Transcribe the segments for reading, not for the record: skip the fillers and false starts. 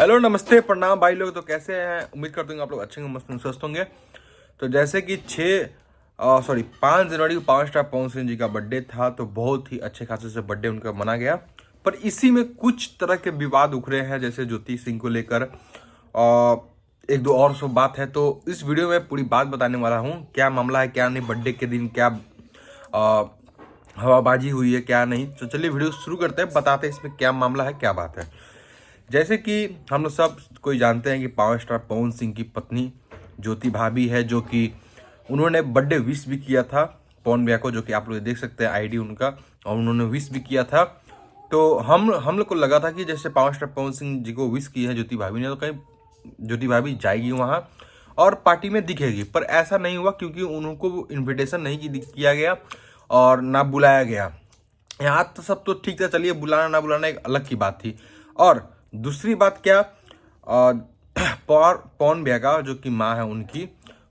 Hello नमस्ते प्रणाम भाई लोग। तो कैसे हैं? उम्मीद करते हैं आप लोग अच्छे होंगे, मस्त होंगे, स्वस्थ होंगे। तो जैसे कि 5 जनवरी को पावर स्टार पवन सिंह जी का बर्थडे था, तो बहुत ही अच्छे खासे से बर्थडे उनका मना गया। पर इसी में कुछ तरह के विवाद उखड़े हैं, जैसे ज्योति सिंह को लेकर और एक दो और सब बात है। तो इस वीडियो में पूरी बात बताने वाला हूँ, क्या मामला है क्या नहीं, बर्थडे के दिन क्या आ, हवाबाजी हुई है क्या नहीं। तो चलिए वीडियो शुरू करते हैं, बताते हैं इसमें क्या मामला है क्या बात है। जैसे कि हम लोग सब कोई जानते हैं कि पावर स्टार पवन सिंह की पत्नी ज्योति भाभी है, जो कि उन्होंने बर्थडे विश भी किया था पवन भैया को, जो कि आप लोग देख सकते हैं आईडी उनका, और उन्होंने विश भी किया था। तो हम लोग को लगा था कि जैसे पावर स्टार पवन सिंह जी को विश की है ज्योति भाभी ने, तो कहीं ज्योति भाभी जाएगी वहाँ और पार्टी में दिखेगी। पर ऐसा नहीं हुआ, क्योंकि उनको इन्विटेशन नहीं किया गया और ना बुलाया गया। यहाँ तो सब तो ठीक था, चलिए बुलाना ना बुलाना एक अलग की बात थी। और दूसरी बात क्या, पवन भैया का जो कि माँ है उनकी,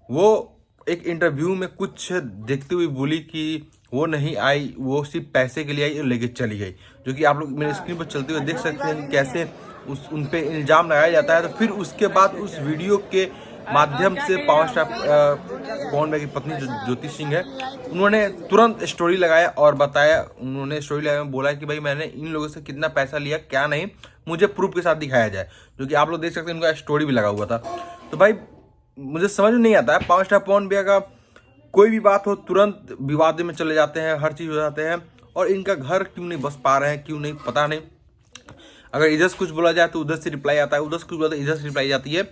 वो एक इंटरव्यू में कुछ देखते हुए बोली कि वो नहीं आई, वो सिर्फ पैसे के लिए आई और लेके चली गई। जो कि आप लोग मेरे स्क्रीन पर चलते हुए देख सकते हैं कि कैसे उन पे इल्जाम लगाया जाता है। तो फिर उसके बाद उस वीडियो के माध्यम से पावर स्टार पवन भैया की पत्नी जो ज्योति सिंह है, उन्होंने तुरंत स्टोरी लगाया और बताया। उन्होंने स्टोरी लगाया में बोला कि भाई मैंने इन लोगों से कितना पैसा लिया क्या नहीं, मुझे प्रूफ के साथ दिखाया जाए। जो कि आप लोग देख सकते हैं, उनका स्टोरी भी लगा हुआ था। तो भाई मुझे समझ में नहीं आता है, पावर स्टार पवन भैया का कोई भी बात हो तुरंत विवाद में चले जाते हैं, हर चीज़ हो जाते हैं। और इनका घर क्यों नहीं बस पा रहे हैं, क्यों नहीं पता नहीं। अगर इधर से कुछ बोला जाए तो उधर से रिप्लाई आता है, उधर से कुछ बोला तो इधर से रिप्लाई जाती है।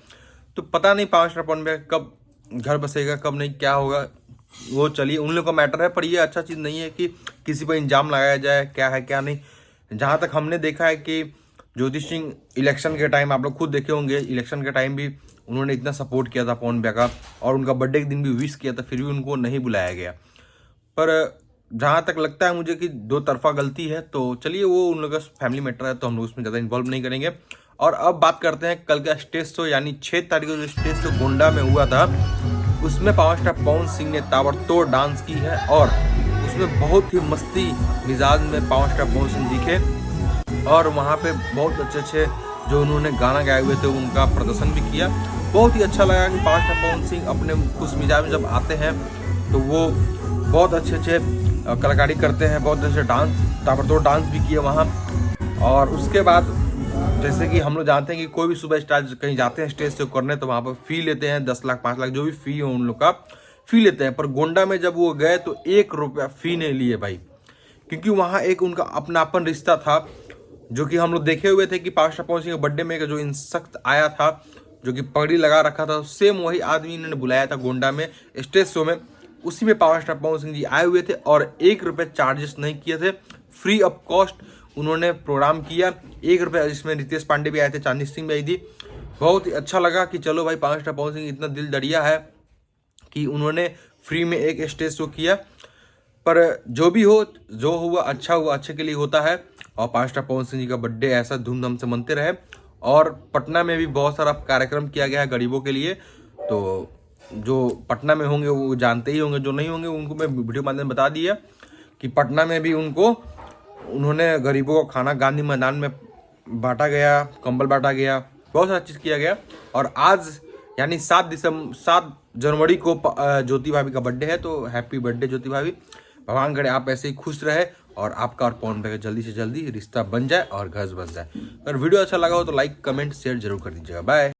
तो पता नहीं पावर स्टार पवन भैया कब घर बसेगा कब नहीं, क्या होगा वो चलिए उन लोग का मैटर है। पर ये अच्छा चीज़ नहीं है कि किसी पर इल्जाम लगाया जाए क्या है क्या नहीं। जहाँ तक हमने देखा है कि ज्योति सिंह इलेक्शन के टाइम, आप लोग खुद देखे होंगे, इलेक्शन के टाइम भी उन्होंने इतना सपोर्ट किया था पवन भैया का, और उनका बर्थडे के दिन भी विश किया था, फिर भी उनको नहीं बुलाया गया। पर जहाँ तक लगता है मुझे कि दो तरफा गलती है। तो चलिए वो उन लोगों का फैमिली मैटर है, तो हम लोग उसमें ज़्यादा इन्वॉल्व नहीं करेंगे। और अब बात करते हैं कल का स्टेज शो, यानी 6 तारीख को जो स्टेज शो गोंडा में हुआ था, उसमें पावर स्टार पवन सिंह ने ताबड़तोड़ डांस की है। और उसमें बहुत ही मस्ती मिजाज में पावर स्टार पवन सिंह दिखे, और वहाँ पे बहुत अच्छे अच्छे जो उन्होंने गाना गाए हुए थे उनका प्रदर्शन भी किया। बहुत ही अच्छा लगा कि पावर स्टार पवन सिंह अपने खुश मिजाज में जब आते हैं तो वो बहुत अच्छे अच्छे कलाकारी करते हैं, बहुत अच्छे डांस, ताबड़तोड़ डांस भी किए वहाँ। और उसके बाद जैसे कि हम लोग जानते हैं कि कोई भी सुपर स्टार कहीं जाते हैं स्टेज से करने, तो वहाँ पर फी लेते हैं 10 लाख 5 लाख जो भी फी हो उन लोग का फी लेते हैं। पर गोंडा में जब वो गए तो 1 रुपया फी नहीं लिए भाई, क्योंकि वहाँ एक उनका अपनापन रिश्ता था, जो कि हम लोग देखे हुए थे कि पावर स्टार पवन सिंह के बर्थडे में जो इन सख्त आया था, जो कि पगड़ी लगा रखा था, सेम वही आदमी इन्होंने बुलाया था गोंडा में स्टेज शो में। उसी में पावर स्टार पवन सिंह जी आए हुए थे और 1 रुपये चार्जेस नहीं किए थे, फ्री ऑफ कॉस्ट उन्होंने प्रोग्राम किया। 1 रुपये, जिसमें रितेश पांडे भी आए थे, चांदी सिंह भी आई थी। बहुत ही अच्छा लगा कि चलो भाई पावर स्टार पवन सिंह इतना दिल दरिया है कि उन्होंने फ्री में एक स्टेज शो किया। पर जो भी हो, जो हुआ अच्छे के लिए होता है। और पावर स्टार पवन सिंह जी का बर्थडे ऐसा धूमधाम से मनते रहे। और पटना में भी बहुत सारा कार्यक्रम किया गया है गरीबों के लिए। तो जो पटना में होंगे वो जानते ही होंगे, जो नहीं होंगे उनको मैं वीडियो माध्यम में बता दिया कि पटना में भी उन्होंने गरीबों को खाना गांधी मैदान में बांटा गया, कंबल बांटा गया, बहुत सारा चीज़ किया गया। और आज यानी 7 जनवरी को ज्योति भाभी का बर्थडे है। तो हैप्पी बर्थडे ज्योति भाभी, भगवान करे आप ऐसे ही खुश रहे और आपका और पवन भैया का जल्दी से जल्दी रिश्ता बन जाए और घर बन जाए। अगर वीडियो अच्छा लगा हो तो लाइक कमेंट शेयर जरूर कर दीजिएगा। बाय।